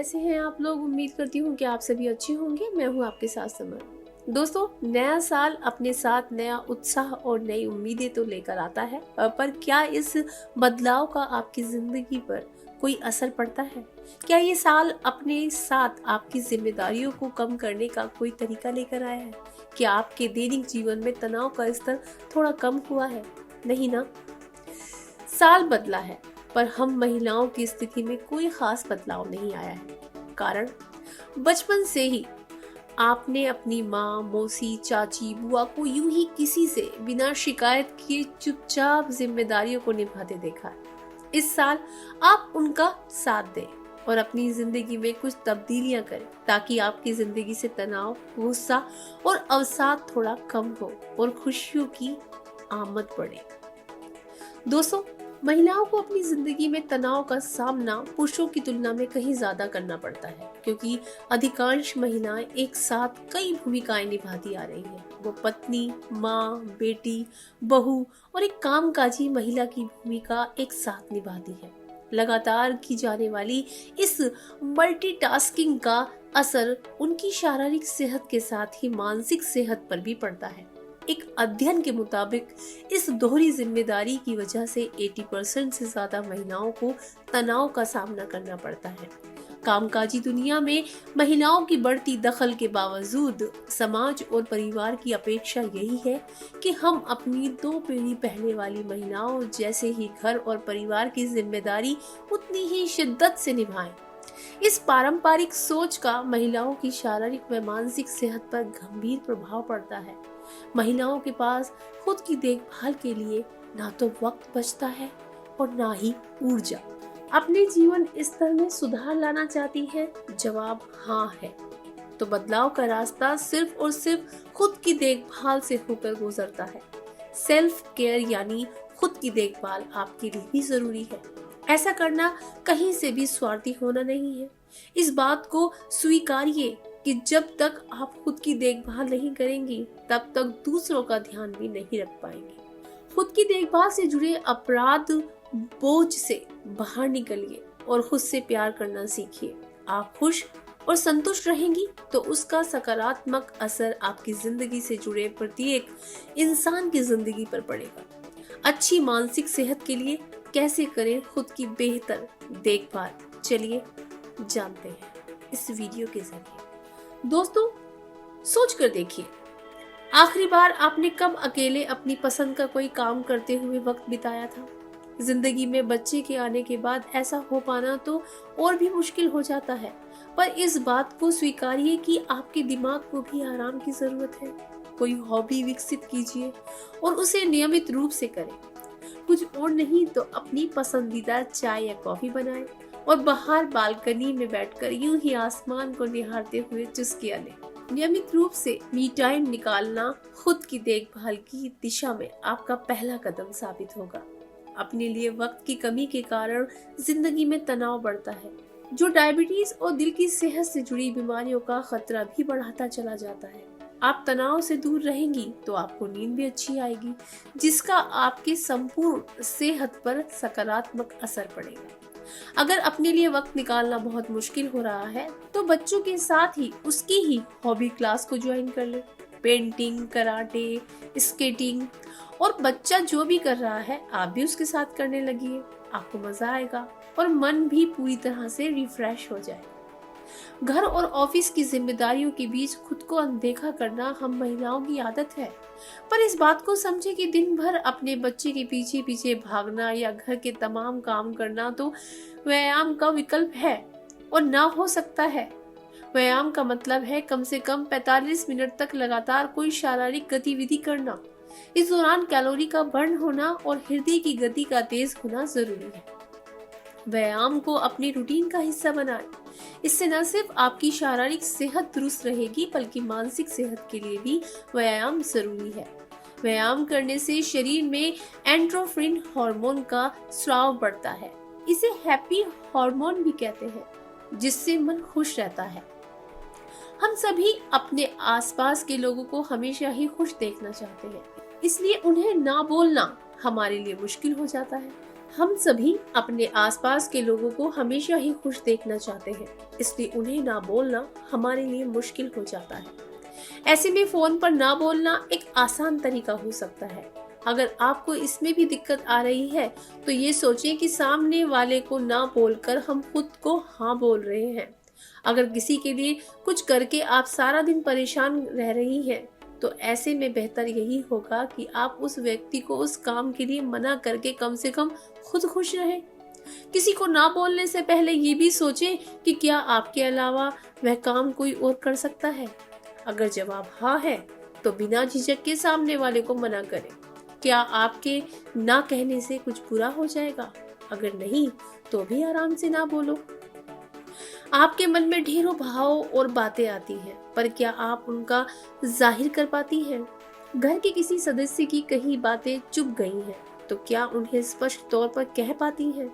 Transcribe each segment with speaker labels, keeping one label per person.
Speaker 1: कैसे हैं आप लोग। उम्मीद करती हूँ कि आप सभी अच्छे होंगे। मैं हूँ आपके साथ समर। दोस्तों, नया साल अपने साथ नया उत्साह और नई उम्मीदें तो लेकर आता है, पर क्या इस बदलाव का आपकी जिंदगी पर कोई असर पड़ता है? क्या ये साल अपने साथ आपकी जिम्मेदारियों को कम करने का कोई तरीका लेकर आया है? क्या आपके दैनिक जीवन में तनाव का स्तर थोड़ा कम हुआ है? नहीं ना। साल बदला है, पर हम महिलाओं की स्थिति में कोई खास बदलाव नहीं आया है। कारण, बचपन से ही आपने अपनी माँ, मौसी, चाची, बुआ को यूं ही किसी से बिना शिकायत किए चुपचाप जिम्मेदारियों को निभाते देखा है। इस साल आप उनका साथ दें और अपनी जिंदगी में कुछ तब्दीलियां करें, ताकि आपकी जिंदगी से तनाव, गुस्सा और अवसाद थोड़ा कम हो और खुशियों की आमद बढ़े। दोस्तों, महिलाओं को अपनी जिंदगी में तनाव का सामना पुरुषों की तुलना में कहीं ज्यादा करना पड़ता है, क्योंकि अधिकांश महिलाएं एक साथ कई भूमिकाएं निभाती आ रही हैं। वो पत्नी, माँ, बेटी, बहू और एक कामकाजी महिला की भूमिका एक साथ निभाती है। लगातार की जाने वाली इस मल्टीटास्किंग का असर उनकी शारीरिक सेहत के साथ ही मानसिक सेहत पर भी पड़ता है। एक अध्ययन के मुताबिक इस दोहरी जिम्मेदारी की वजह से 80% से ज्यादा महिलाओं को तनाव का सामना करना पड़ता है। कामकाजी दुनिया में महिलाओं की बढ़ती दखल के बावजूद समाज और परिवार की अपेक्षा यही है कि हम अपनी 2 पीढ़ी पहले वाली महिलाओं जैसे ही घर और परिवार की जिम्मेदारी उतनी ही शिद्दत से निभाएं। इस पारंपरिक सोच का महिलाओं की शारीरिक व मानसिक सेहत पर गंभीर प्रभाव पड़ता है। महिलाओं के पास खुद की देखभाल के लिए ना तो वक्त बचता है और ना ही ऊर्जा। अपने जीवन स्तर में सुधार लाना चाहती है? जवाब हाँ है। तो बदलाव का रास्ता सिर्फ और सिर्फ खुद की देखभाल से होकर गुजरता है। सेल्फ केयर यानी खुद की देखभाल आपके लिए भी जरूरी है। ऐसा करना कहीं से भी स्वार्थी होना नहीं है। इस बात को स्वीकारिए कि जब तक आप खुद की देखभाल नहीं करेंगी, तब तक दूसरों का ध्यान भी नहीं रख पाएंगे। खुद की देखभाल से जुड़े अपराध बोझ से बाहर निकलिए और खुद से प्यार करना सीखिए। आप खुश और संतुष्ट रहेंगी तो उसका सकारात्मक असर आपकी जिंदगी से जुड़े प्रत्येक इंसान की जिंदगी पर पड़ेगा। अच्छी मानसिक सेहत के लिए कैसे करें खुद की बेहतर देखभाल, चलिए जानते हैं इस वीडियो के जरिए। दोस्तों, सोच कर देखिए, आखिरी बार आपने कब अकेले अपनी पसंद का कोई काम करते हुए वक्त बिताया था? जिंदगी में बच्चे के आने के बाद ऐसा हो पाना तो और भी मुश्किल हो जाता है, पर इस बात को स्वीकारिए कि आपके दिमाग को भी आराम की जरूरत है। कोई हॉबी विकसित कीजिए और उसे नियमित रूप से करें। कुछ और नहीं तो अपनी पसंदीदा चाय या कॉफी बनाएं और बाहर बालकनी में बैठकर यूं ही आसमान को निहारते हुए चुस्कियां लें। नियमित रूप से मी टाइम निकालना खुद की देखभाल की दिशा में आपका पहला कदम साबित होगा। अपने लिए वक्त की कमी के कारण जिंदगी में तनाव बढ़ता है, जो डायबिटीज और दिल की सेहत से जुड़ी बीमारियों का खतरा भी बढ़ाता चला जाता है। आप तनाव से दूर रहेंगी तो आपको नींद भी अच्छी आएगी, जिसका आपके संपूर्ण सेहत पर सकारात्मक असर पड़ेगा। अगर अपने लिए वक्त निकालना बहुत मुश्किल हो रहा है तो बच्चों के साथ ही उसकी ही हॉबी क्लास को ज्वाइन कर ले। पेंटिंग, कराटे, स्केटिंग और बच्चा जो भी कर रहा है आप भी उसके साथ करने लगिए। आपको मजा आएगा और मन भी पूरी तरह से रिफ्रेश हो जाएगा। घर और ऑफिस की जिम्मेदारियों के बीच खुद को अनदेखा करना हम महिलाओं की आदत है, पर इस बात को समझे कि दिन भर अपने बच्चे के पीछे पीछे भागना या घर के तमाम काम करना तो व्यायाम का विकल्प है और ना हो सकता है। व्यायाम का मतलब है कम से कम 45 मिनट तक लगातार कोई शारीरिक गतिविधि करना। इस दौरान कैलोरी का बर्न होना और हृदय की गति का तेज होना जरूरी है। व्यायाम को अपनी रूटीन का हिस्सा बनाएं। इससे न सिर्फ आपकी शारीरिक सेहत दुरुस्त रहेगी, बल्कि मानसिक सेहत के लिए भी व्यायाम जरूरी है। व्यायाम करने से शरीर में एंडोर्फिन हार्मोन का स्राव बढ़ता है। इसे हैप्पी हार्मोन भी कहते हैं, जिससे मन खुश रहता है। हम सभी अपने आसपास के लोगों को हमेशा ही खुश देखना चाहते हैं, इसलिए उन्हें ना बोलना हमारे लिए मुश्किल हो जाता है। हम सभी अपने आसपास के लोगों को हमेशा ही खुश देखना चाहते हैं, इसलिए उन्हें ना बोलना हमारे लिए मुश्किल हो जाता है। ऐसे में फोन पर ना बोलना एक आसान तरीका हो सकता है। अगर आपको इसमें भी दिक्कत आ रही है तो ये सोचें कि सामने वाले को ना बोलकर हम खुद को हाँ बोल रहे हैं। अगर किसी के लिए कुछ करके आप सारा दिन परेशान रह रही हैं, तो ऐसे में बेहतर यही होगा कि आप उस व्यक्ति को उस काम के लिए मना करके कम से कम खुद खुश रहें। किसी को ना बोलने से पहले ये भी सोचें कि क्या आपके अलावा वह काम कोई और कर सकता है। अगर जवाब हाँ है तो बिना झिझक के सामने वाले को मना करें। क्या आपके ना कहने से कुछ बुरा हो जाएगा? अगर नहीं तो भी आराम से ना बोलो। आपके मन में ढेरों भाव और बातें आती हैं, पर क्या आप उनका जाहिर कर पाती हैं? घर के किसी सदस्य की कही बातें चुप गई हैं, तो क्या उन्हें स्पष्ट तौर पर कह पाती हैं?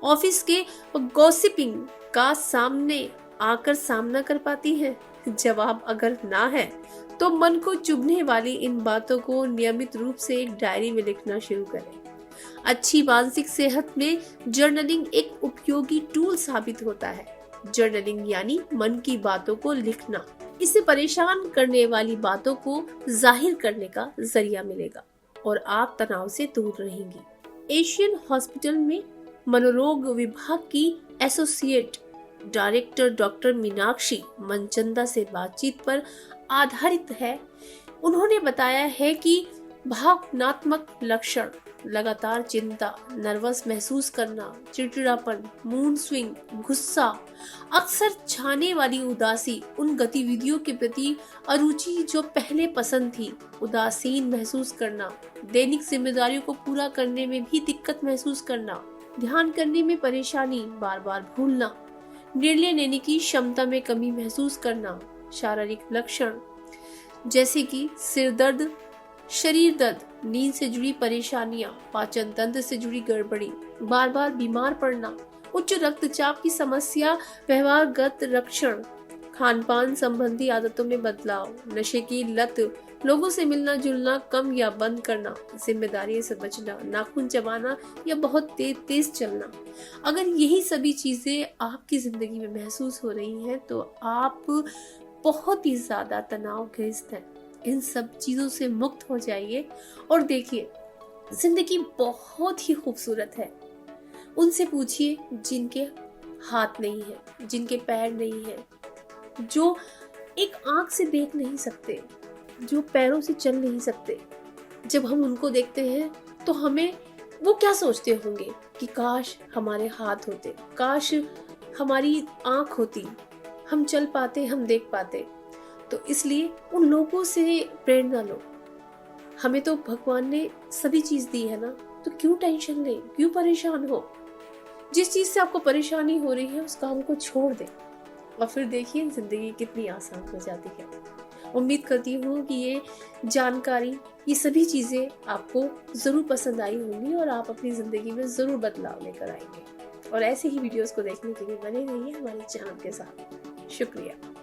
Speaker 1: ऑफिस के गॉसिपिंग का सामने आकर सामना कर पाती हैं? जवाब अगर ना है तो मन को चुभने वाली इन बातों को नियमित रूप से एक डायरी में लिखना शुरू करें। अच्छी मानसिक सेहत में जर्नलिंग एक उपयोगी टूल साबित होता है। जर्नलिंग यानी मन की बातों को लिखना। इससे परेशान करने वाली बातों को जाहिर करने का जरिया मिलेगा और आप तनाव से दूर रहेंगी। एशियन हॉस्पिटल में मनोरोग विभाग की associate director doctor Meenakshi Manchanda से बातचीत पर आधारित है। उन्होंने बताया है कि भावनात्मक लक्षण लगातार चिंता, नर्वस महसूस करना, चिड़चिड़ापन, मूड स्विंग, गुस्सा, अक्सर छाने वाली उदासी, उन गतिविधियों के प्रति अरुचि जो पहले पसंद थी, उदासीन महसूस करना, दैनिक जिम्मेदारियों को पूरा करने में भी दिक्कत महसूस करना, ध्यान करने में परेशानी, बार बार भूलना, निर्णय लेने की क्षमता में कमी महसूस करना, शारीरिक लक्षण जैसे कि सिर दर्द, शरीर दर्द, नींद से जुड़ी परेशानियां, पाचन तंत्र से जुड़ी गड़बड़ी, बार बार बीमार पड़ना, उच्च रक्तचाप की समस्या, व्यवहारगत लक्षण, खान पान संबंधी आदतों में बदलाव, नशे की लत, लोगों से मिलना जुलना कम या बंद करना, जिम्मेदारी से बचना, नाखून चबाना या बहुत तेज चलना। अगर यही सभी चीजें आपकी जिंदगी में महसूस हो रही हैं तो आप बहुत ही ज्यादा तनावग्रस्त हैं। इन सब चीजों से मुक्त हो जाइए और देखिए जिंदगी बहुत ही खूबसूरत है। उनसे पूछिए जिनके हाथ नहीं है, जिनके पैर नहीं है, जो एक आंख से देख नहीं सकते, जो पैरों से चल नहीं सकते। जब हम उनको देखते हैं तो हमें वो क्या सोचते होंगे कि काश हमारे हाथ होते, काश हमारी आंख होती, हम चल पाते, हम देख पाते। तो इसलिए उन लोगों से प्रेरणा लो। हमें तो भगवान ने सभी चीज दी है ना, तो क्यों टेंशन लें, क्यों परेशान हो? जिस चीज से आपको परेशानी हो रही है उस काम को छोड़ दें और फिर देखिए जिंदगी कितनी आसान हो जाती है। उम्मीद करती हूँ कि ये जानकारी, ये सभी चीजें आपको जरूर पसंद आई होंगी और आप अपनी जिंदगी में जरूर बदलाव लेकर आएंगे। और ऐसे ही वीडियोस को देखने के लिए बने रहिए हमारे चैनल के साथ। शुक्रिया।